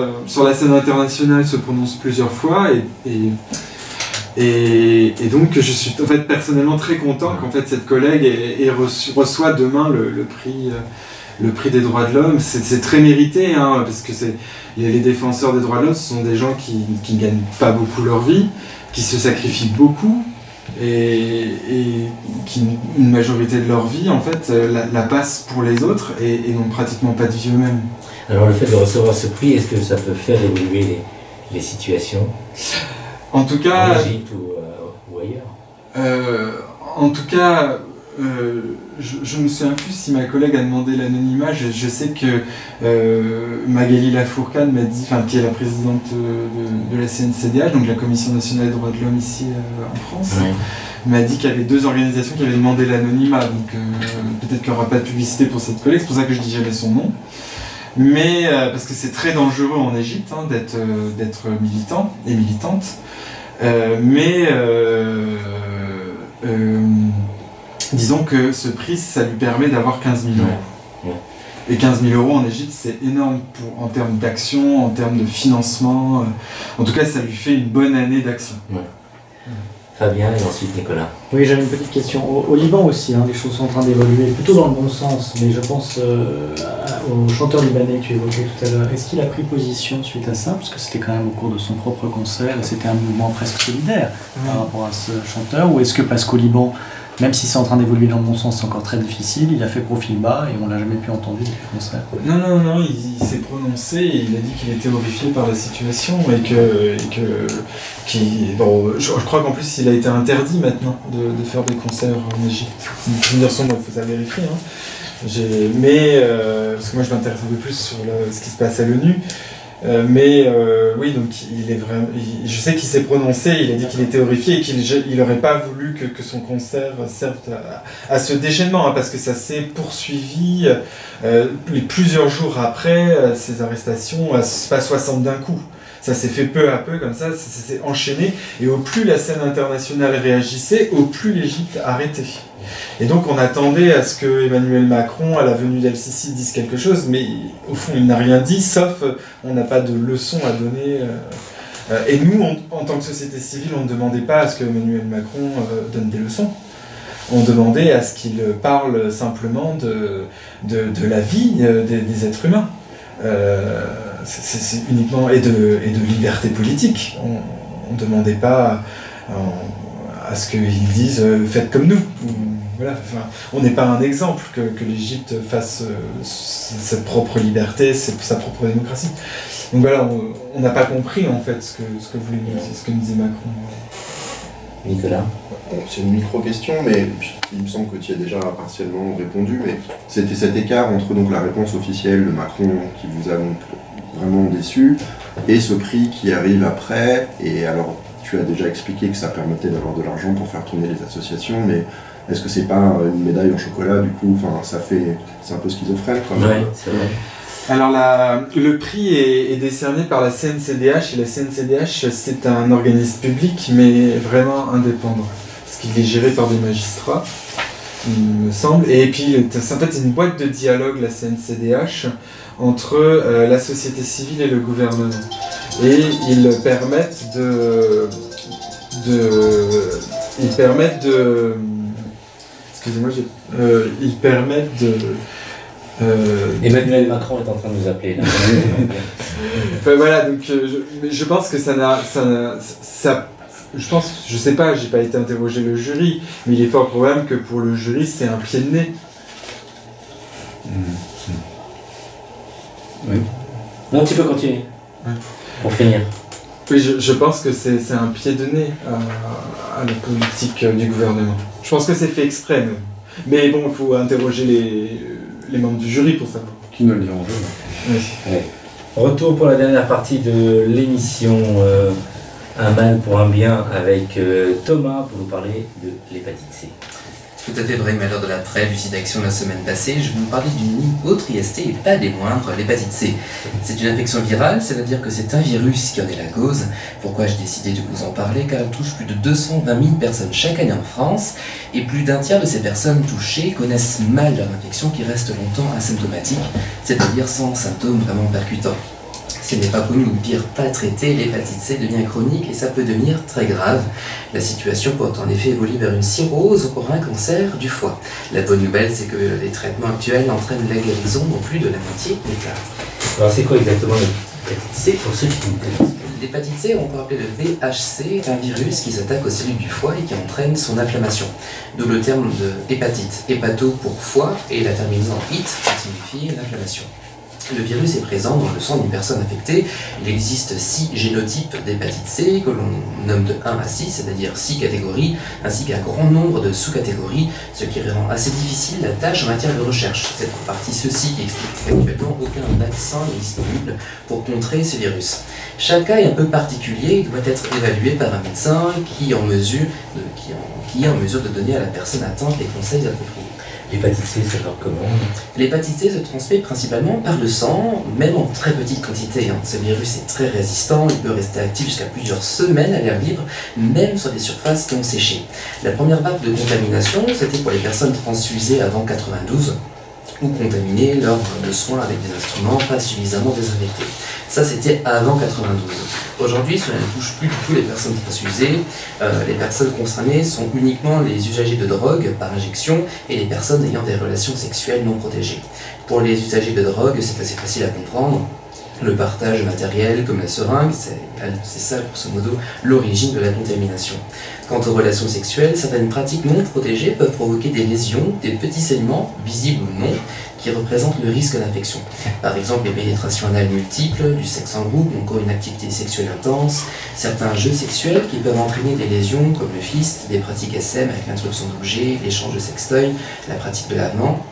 la scène internationale, se prononce plusieurs fois et donc je suis en fait personnellement très content qu'en fait cette collègue reçoit demain le prix des droits de l'homme. C'est très mérité, hein, parce que les défenseurs des droits de l'homme, ce sont des gens qui ne gagnent pas beaucoup leur vie, qui se sacrifient beaucoup, et qui, une majorité de leur vie, en fait, la passent pour les autres et n'ont pratiquement pas de vie eux-mêmes. Alors le fait de recevoir ce prix, est-ce que ça peut faire évoluer les situations en tout cas, en Égypte ou ailleurs? En tout cas, je me souviens plus si ma collègue a demandé l'anonymat. Je sais que Magali Lafourcade m'a dit, qui est la présidente de la CNCDH, donc la Commission nationale des droits de l'homme ici en France, m'a dit qu'il y avait deux organisations qui avaient demandé l'anonymat. Donc peut-être qu'il n'y aura pas de publicité pour cette collègue, c'est pour ça que je dis jamais son nom. Mais parce que c'est très dangereux en Égypte d'être militant et militante. Disons que ce prix, ça lui permet d'avoir 15 000 euros. Et 15 000 euros en Égypte, c'est énorme en termes d'action, en termes de financement. En tout cas, ça lui fait une bonne année d'action. Fabien et ensuite Nicolas. Oui, j'avais une petite question. Au Liban aussi, les choses sont en train d'évoluer, plutôt dans le bon sens, mais je pense au chanteur libanais que tu évoquais tout à l'heure. Est-ce qu'il a pris position suite à ça? Parce que c'était quand même au cours de son propre concert, et c'était un mouvement presque solidaire par rapport à ce chanteur. Ou est-ce que parce qu'au Liban, même si c'est en train d'évoluer dans le bon sens, c'est encore très difficile, il a fait profil bas et on l'a jamais pu entendre depuis le concert? Non, il s'est prononcé et il a dit qu'il était horrifié par la situation je crois qu'en plus il a été interdit maintenant de faire des concerts en Égypte. C'est une première sombre, il faut ça vérifier. Parce que moi je m'intéresse un peu plus sur ce qui se passe à l'ONU. Oui, donc il est vraiment. Je sais qu'il s'est prononcé, il a dit qu'il était horrifié et qu'il n'aurait pas voulu que son concert serve à ce déchaînement, parce que ça s'est poursuivi plusieurs jours après ces arrestations, pas 60 d'un coup. Ça s'est fait peu à peu comme ça s'est enchaîné, et au plus la scène internationale réagissait, au plus l'Égypte arrêtait. Et donc on attendait à ce que Emmanuel Macron, à la venue d'El-Sisi, dise quelque chose, mais au fond il n'a rien dit, sauf on n'a pas de leçon à donner. Et nous, en tant que société civile, on ne demandait pas à ce que Emmanuel Macron donne des leçons. On demandait à ce qu'il parle simplement de la vie des êtres humains. C'est uniquement et de liberté politique. On ne demandait pas à ce qu'ils disent faites comme nous. Voilà, enfin, on n'est pas un exemple que l'Égypte fasse sa propre liberté, sa propre démocratie. Donc voilà, on n'a pas compris en fait ce que voulait nous, ce que nous disait Macron. Nicolas. Bon, c'est une micro-question, mais il me semble que tu y as déjà partiellement répondu, mais c'était cet écart entre donc, la réponse officielle de Macron qui vous a donc vraiment déçu, et ce prix qui arrive après, et alors tu as déjà expliqué que ça permettait d'avoir de l'argent pour faire tourner les associations, mais est-ce que c'est pas une médaille en chocolat du coup, enfin c'est un peu schizophrène quand même. Ouais, c'est vrai. Alors le prix est décerné par la CNCDH, et la CNCDH c'est un organisme public mais vraiment indépendant, parce qu'il est géré par des magistrats, il me semble, et puis en fait c'est une boîte de dialogue, la CNCDH, entre la société civile et le gouvernement. Et ils permettent excusez-moi, ils permettent de... Emmanuel Macron est en train de nous appeler là. Enfin, voilà, donc je pense que je sais pas, j'ai pas été interroger le jury, mais il est fort probable que pour le jury c'est un pied de nez. Oui. Non, tu peux continuer. Ouais. Pour finir. Oui, je pense que c'est un pied de nez à la politique du gouvernement. Je pense que c'est fait exprès même. Mais bon, il faut interroger les membres du jury pour savoir. Qui ne le diront jamais. Oui. Ouais. Retour pour la dernière partie de l'émission Un mal pour un bien avec Thomas pour nous parler de l'hépatite C. Tout à fait vrai, malheur de l'après, Lucide Action la semaine passée, je vais vous parler d'une autre IST et pas des moindres, l'hépatite C. C'est une infection virale, c'est-à-dire que c'est un virus qui en est la cause. Pourquoi j'ai décidé de vous en parler? Car elle touche plus de 220 000 personnes chaque année en France, et plus d'un tiers de ces personnes touchées connaissent mal leur infection qui reste longtemps asymptomatique, c'est-à-dire sans symptômes vraiment percutants. Si elle n'est pas connue ou pire pas traitée, l'hépatite C devient chronique et ça peut devenir très grave. La situation peut en effet évoluer vers une cirrhose ou un cancer du foie. La bonne nouvelle, c'est que les traitements actuels entraînent la guérison dans plus de la moitié des cas. Alors c'est quoi exactement l'hépatite C pour ceux qui ne connaissent pas? L'hépatite C, on peut appeler le VHC, est un virus qui s'attaque aux cellules du foie et qui entraîne son inflammation. D'où le terme de hépatite. Hépato pour foie et la terminaison it qui signifie l'inflammation. Le virus est présent dans le sang d'une personne infectée. Il existe 6 génotypes d'hépatite C que l'on nomme de 1 à 6, c'est-à-dire 6 catégories, ainsi qu'un grand nombre de sous-catégories, ce qui rend assez difficile la tâche en matière de recherche. C'est en partie ceci qui explique qu'actuellement aucun vaccin n'est disponible pour contrer ce virus. Chaque cas est un peu particulier et doit être évalué par un médecin qui est en mesure de donner à la personne atteinte les conseils appropriés. L'hépatite C, ça va comment? L'hépatite C se transmet principalement par le sang, même en très petite quantité. Ce virus est très résistant, il peut rester actif jusqu'à plusieurs semaines à l'air libre, même sur des surfaces non séchées. La première vague de contamination, c'était pour les personnes transfusées avant 92 ou contaminées lors de soins avec des instruments pas suffisamment désinfectés. Ça, c'était avant 92. Aujourd'hui, cela ne touche plus du tout les personnes transfusées. Les personnes concernées sont uniquement les usagers de drogue par injection et les personnes ayant des relations sexuelles non protégées. Pour les usagers de drogue, c'est assez facile à comprendre. Le partage matériel, comme la seringue, c'est ça, grosso modo, l'origine de la contamination. Quant aux relations sexuelles, certaines pratiques non protégées peuvent provoquer des lésions, des petits saignements, visibles ou non, qui représentent le risque d'infection. Par exemple, les pénétrations anales multiples, du sexe en groupe, ou encore une activité sexuelle intense, certains jeux sexuels qui peuvent entraîner des lésions comme le fist, des pratiques SM avec l'introduction d'objets, l'échange de sextoys, la pratique de lavement.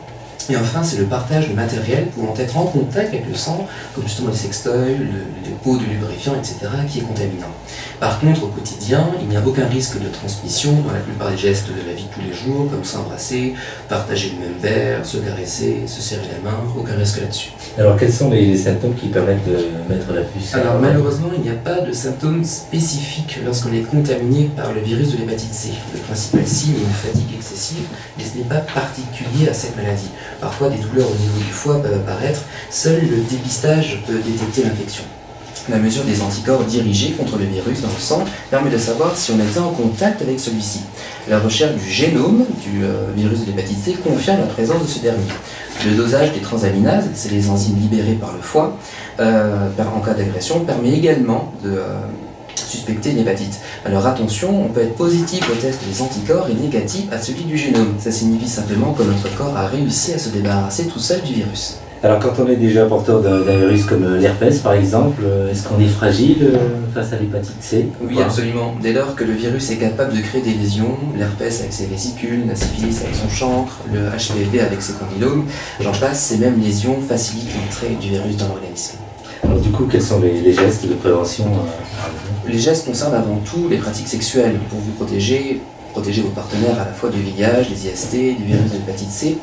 Et enfin, c'est le partage de matériel pouvant être en contact avec le sang, comme justement les sextoys, les pots de lubrifiant, etc., qui est contaminant. Par contre, au quotidien, il n'y a aucun risque de transmission dans la plupart des gestes de la vie de tous les jours, comme s'embrasser, partager le même verre, se caresser, se serrer la main, aucun risque là-dessus. Alors, quels sont les symptômes qui permettent de mettre la puce? Alors, malheureusement, il n'y a pas de symptômes spécifiques lorsqu'on est contaminé par le virus de l'hépatite C. Le principal signe est une fatigue excessive, mais ce n'est pas particulier à cette maladie. Parfois, des douleurs au niveau du foie peuvent apparaître. Seul le dépistage peut détecter l'infection. La mesure des anticorps dirigés contre le virus dans le sang permet de savoir si on était en contact avec celui-ci. La recherche du génome du virus de l'hépatite C confirme la présence de ce dernier. Le dosage des transaminases, c'est les enzymes libérées par le foie, en cas d'agression, permet également de suspecter une hépatite. Alors attention, on peut être positif au test des anticorps et négatif à celui du génome. Ça signifie simplement que notre corps a réussi à se débarrasser tout seul du virus. Alors quand on est déjà porteur d'un virus comme l'herpès par exemple, est-ce qu'on est fragile face à l'hépatite C? Oui, absolument. Dès lors que le virus est capable de créer des lésions, l'herpès avec ses vésicules, la syphilis avec son chancre, le HPV avec ses condylomes, j'en passe, ces mêmes lésions facilitent l'entrée du virus dans l'organisme. Alors du coup, quels sont les gestes de prévention Les gestes concernent avant tout les pratiques sexuelles pour vous protéger vos partenaires à la fois du VIH, des IST, du virus de l'hépatite C.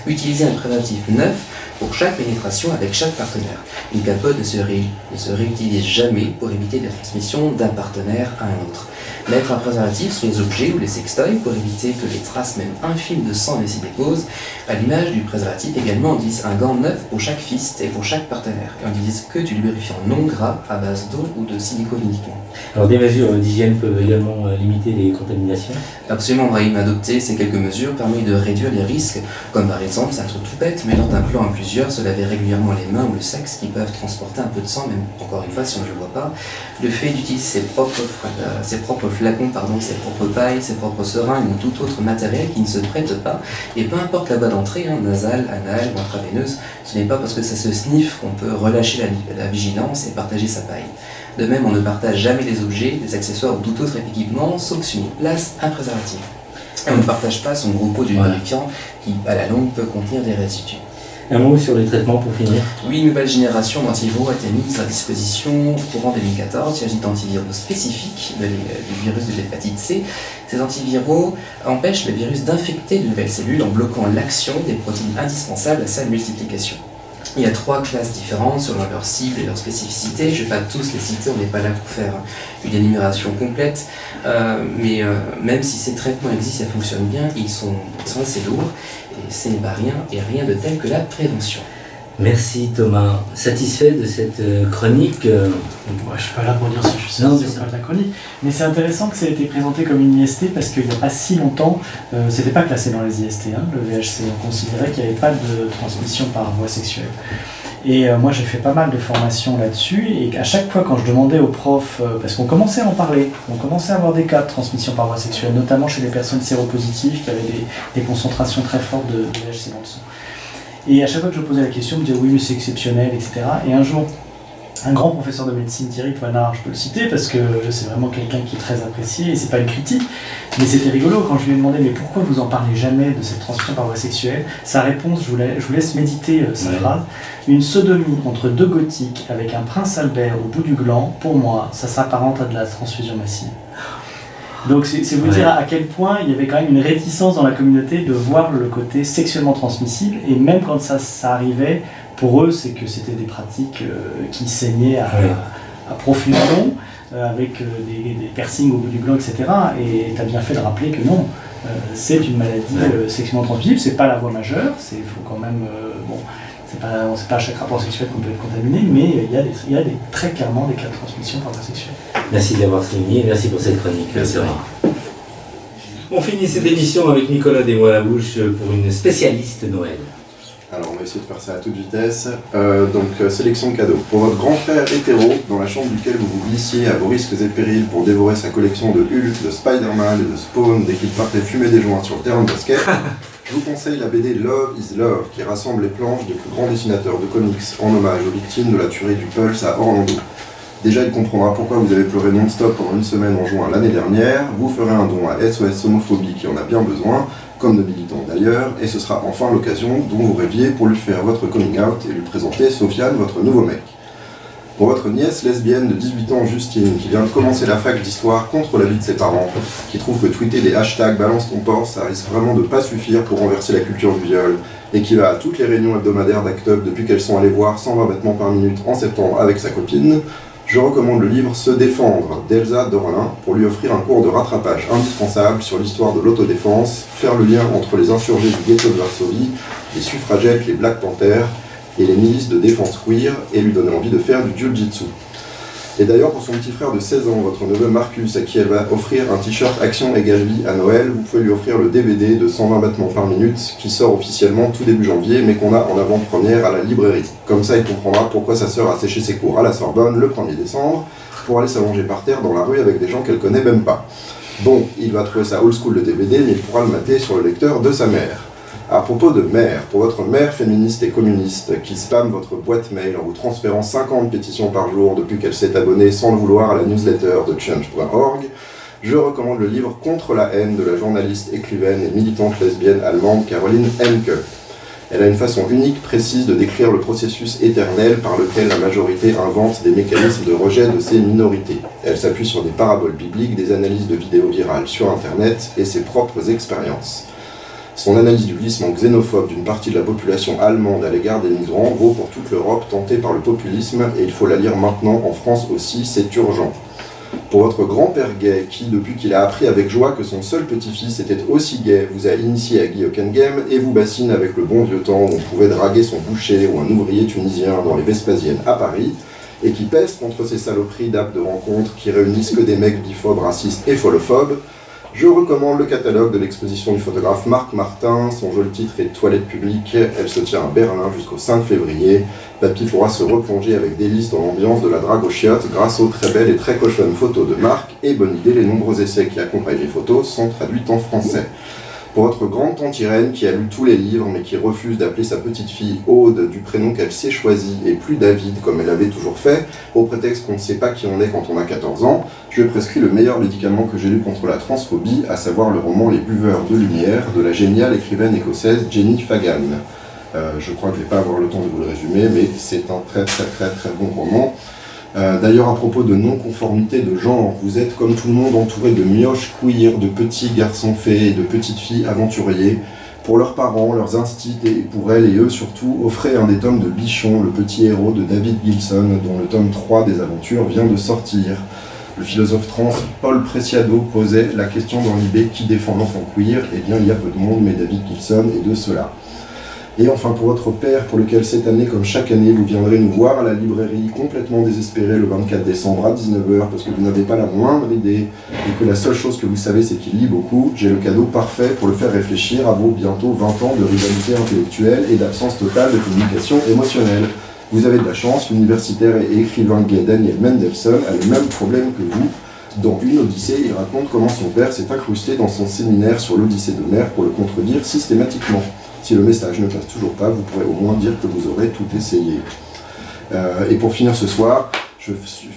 Utilisez un préservatif neuf pour chaque pénétration avec chaque partenaire. Une capote ne se réutilise jamais pour éviter la transmission d'un partenaire à un autre. Mettre un préservatif sur les objets ou les sextoys pour éviter que les traces même infimes de sang ne s'y déposent. À l'image du préservatif également, on utilise un gant neuf pour chaque fist et pour chaque partenaire. Et on n'utilise que du lubrifiant non gras à base d'eau ou de silicone uniquement. Alors des mesures d'hygiène peuvent également limiter les contaminations? Absolument, Brahim. Adopter ces quelques mesures permet de réduire les risques, comme par exemple, c'est un truc tout bête, mais lors d'un plan à plusieurs, se laver régulièrement les mains ou le sexe qui peuvent transporter un peu de sang, même encore une fois si on ne le voit pas. Le fait d'utiliser ses propres flacons, ses propres pailles, ses propres seringues ou tout autre matériel qui ne se prête pas, et peu importe la voie d'entrée, nasale, anale ou intraveineuse, ce n'est pas parce que ça se sniffe qu'on peut relâcher la vigilance et partager sa paille. De même, on ne partage jamais des objets, des accessoires ou tout autre équipement, sauf sur une place, un préservatif. Et on ne partage pas son gros pot de lubrifiant qui, à la longue, peut contenir des résidus. Un mot sur les traitements pour finir? Oui, une nouvelle génération d'antiviraux a été mise à disposition courant 2014. Il s'agit d'antiviraux spécifiques du virus de l'hépatite C. Ces antiviraux empêchent le virus d'infecter de nouvelles cellules en bloquant l'action des protéines indispensables à sa multiplication. Il y a 3 classes différentes selon leur cible et leur spécificité. Je ne vais pas tous les citer, on n'est pas là pour faire une énumération complète. Mais même si ces traitements existent et fonctionnent bien, ils sont assez lourds. Et ce n'est pas rien de tel que la prévention. Merci Thomas. Satisfait de cette chronique? Moi, je ne suis pas là pour dire si je suis satisfait de la chronique, mais c'est intéressant que ça ait été présenté comme une IST parce qu'il n'y a pas si longtemps, c'était pas classé dans les IST, le VHC. On considérait qu'il n'y avait pas de transmission par voie sexuelle. Et moi, j'ai fait pas mal de formations là-dessus, et à chaque fois, quand je demandais aux profs, parce qu'on commençait à en parler, on commençait à avoir des cas de transmission par voie sexuelle, notamment chez les personnes séropositives qui avaient des concentrations très fortes de VHC dans le sang. Et à chaque fois que je posais la question, on me disait oui, mais c'est exceptionnel, etc. Et un jour, un grand professeur de médecine, Thierry Toinard, je peux le citer parce que c'est vraiment quelqu'un qui est très apprécié et c'est pas une critique, mais c'était rigolo quand je lui ai demandé mais pourquoi vous en parlez jamais de cette transmission par voie sexuelle. Sa réponse, je vous laisse méditer sa phrase. Une sodomie entre 2 gothiques avec un prince Albert au bout du gland, pour moi, ça s'apparente à de la transfusion massive. Donc c'est vous dire à quel point il y avait quand même une réticence dans la communauté de voir le côté sexuellement transmissible, et même quand ça arrivait, pour eux c'est que c'était des pratiques qui saignaient à profusion, avec des piercings au bout du gland, etc. Et tu as bien fait de rappeler que non, c'est une maladie sexuellement transmissible, c'est pas la voie majeure, il faut quand même... c'est pas à chaque rapport sexuel qu'on peut être contaminé, mais il y a très clairement des cas de transmission par voie sexuelle. Merci de l'avoir souligné et merci pour cette chronique. Merci. On finit cette émission avec Nicolas Desmois-Labouche pour une spécialiste Noël. Alors on va essayer de faire ça à toute vitesse. Sélection de cadeaux. Pour votre grand frère hétéro, dans la chambre duquel vous vous glissiez à vos risques et périls pour dévorer sa collection de Hulk, de Spider-Man et de Spawn dès qu'il partait fumer des joints sur le terrain de basket, je vous conseille la BD Love is Love, qui rassemble les planches des plus grands dessinateurs de comics en hommage aux victimes de la tuerie du Pulse à Orlando. Déjà, il comprendra pourquoi vous avez pleuré non-stop pendant une semaine en juin l'année dernière. Vous ferez un don à SOS Homophobie qui en a bien besoin. comme de militants d'ailleurs, et ce sera enfin l'occasion dont vous rêviez pour lui faire votre coming out et lui présenter Sofiane, votre nouveau mec. Pour votre nièce lesbienne de 18 ans, Justine, qui vient de commencer la fac d'histoire contre l'avis de ses parents, qui trouve que tweeter des hashtags balance ton porc, ça risque vraiment de pas suffire pour renverser la culture du viol, et qui va à toutes les réunions hebdomadaires d'Act Up depuis qu'elles sont allées voir 120 battements par minute en septembre avec sa copine, je recommande le livre Se défendre d'Elsa Dorlin pour lui offrir un cours de rattrapage indispensable sur l'histoire de l'autodéfense, faire le lien entre les insurgés du ghetto de Varsovie, les suffragettes, les Black Panthers et les milices de défense queer et lui donner envie de faire du jiu-jitsu. Et d'ailleurs pour son petit frère de 16 ans, votre neveu Marcus, à qui elle va offrir un t-shirt Action Égale Vie à Noël, vous pouvez lui offrir le DVD de 120 battements par minute qui sort officiellement tout début janvier mais qu'on a en avant-première à la librairie. Comme ça il comprendra pourquoi sa sœur a séché ses cours à la Sorbonne le 1er décembre pour aller s'allonger par terre dans la rue avec des gens qu'elle connaît même pas. Bon, il va trouver ça old school le DVD mais il pourra le mater sur le lecteur de sa mère. À propos de mère, pour votre mère féministe et communiste qui spamme votre boîte mail en vous transférant 50 pétitions par jour depuis qu'elle s'est abonnée sans le vouloir à la newsletter de change.org, je recommande le livre Contre la haine de la journaliste, écrivaine et militante lesbienne allemande Caroline Emke. Elle a une façon unique, précise de décrire le processus éternel par lequel la majorité invente des mécanismes de rejet de ses minorités. Elle s'appuie sur des paraboles bibliques, des analyses de vidéos virales sur Internet et ses propres expériences. Son analyse du glissement xénophobe d'une partie de la population allemande à l'égard des migrants vaut pour toute l'Europe tentée par le populisme et il faut la lire maintenant en France aussi, c'est urgent. Pour votre grand-père gay qui, depuis qu'il a appris avec joie que son seul petit-fils était aussi gay, vous a initié à Guy Hockenheim et vous bassine avec le bon vieux temps où on pouvait draguer son boucher ou un ouvrier tunisien dans les Vespasiennes à Paris et qui pèse contre ces saloperies d'apps de rencontres qui réunissent que des mecs biphobes, racistes et folophobes, je recommande le catalogue de l'exposition du photographe Marc Martin. Son joli titre est Toilette publique. Elle se tient à Berlin jusqu'au 5 février. Papy pourra se replonger avec délice dans l'ambiance de la drague aux chiottes grâce aux très belles et très cochonnes photos de Marc. Et bonne idée, les nombreux essais qui accompagnent les photos sont traduits en français. Pour votre grande-tante Irène qui a lu tous les livres mais qui refuse d'appeler sa petite-fille Aude du prénom qu'elle s'est choisi et plus David comme elle avait toujours fait, au prétexte qu'on ne sait pas qui on est quand on a 14 ans, je prescris le meilleur médicament que j'ai lu contre la transphobie, à savoir le roman Les Buveurs de Lumière de la géniale écrivaine écossaise Jenny Fagan. Je crois que je ne vais pas avoir le temps de vous le résumer, mais c'est un très bon roman. D'ailleurs, à propos de non-conformité de genre, vous êtes comme tout le monde entouré de mioches queer, de petits garçons fées et de petites filles aventuriers. Pour leurs parents, leurs instits et pour elles et eux surtout, offrez un des tomes de Bichon, le petit héros de David Gilson, dont le tome 3 des aventures vient de sortir. Le philosophe trans Paul Preciado posait la question dans l'IB qui défend l'enfant queer. Eh bien, il y a peu de monde, mais David Gilson est de cela. Et enfin pour votre père, pour lequel cette année, comme chaque année, vous viendrez nous voir à la librairie complètement désespéré le 24 décembre à 19h parce que vous n'avez pas la moindre idée et que la seule chose que vous savez c'est qu'il lit beaucoup, j'ai le cadeau parfait pour le faire réfléchir à vos bientôt 20 ans de rivalité intellectuelle et d'absence totale de communication émotionnelle. Vous avez de la chance, l'universitaire et écrivain gay Daniel Mendelssohn a le même problème que vous. Dans Une Odyssée, il raconte comment son père s'est incrusté dans son séminaire sur l'Odyssée d'Homère pour le contredire systématiquement. Si le message ne passe toujours pas, vous pourrez au moins dire que vous aurez tout essayé. Et pour finir ce soir,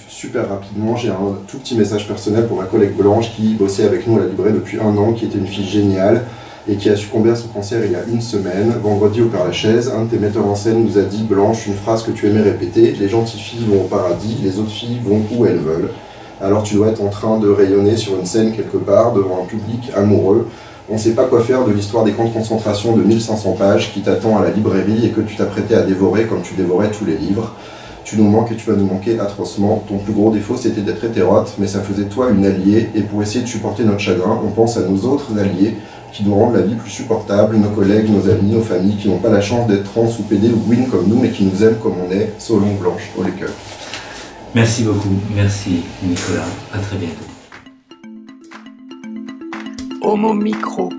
super rapidement, j'ai un tout petit message personnel pour ma collègue Blanche qui bossait avec nous à la librairie depuis 1 an, qui était une fille géniale et qui a succombé à son cancer il y a 1 semaine. Vendredi au Père-Lachaise, un de tes metteurs en scène nous a dit « Blanche, une phrase que tu aimais répéter, les gentilles filles vont au paradis, les autres filles vont où elles veulent. Alors tu dois être en train de rayonner sur une scène quelque part devant un public amoureux. On ne sait pas quoi faire de l'histoire des camps de concentration de 1500 pages qui t'attend à la librairie et que tu t'apprêtais à dévorer comme tu dévorais tous les livres. Tu nous manques et tu vas nous manquer atrocement. Ton plus gros défaut c'était d'être hétérote, mais ça faisait de toi une alliée, et pour essayer de supporter notre chagrin, on pense à nos autres alliés qui nous rendent la vie plus supportable, nos collègues, nos amis, nos familles qui n'ont pas la chance d'être trans ou pédés ou gwyn comme nous, mais qui nous aiment comme on est, Solon Blanche, au les cœurs. Merci beaucoup, merci Nicolas, à très bientôt. Homo Micro.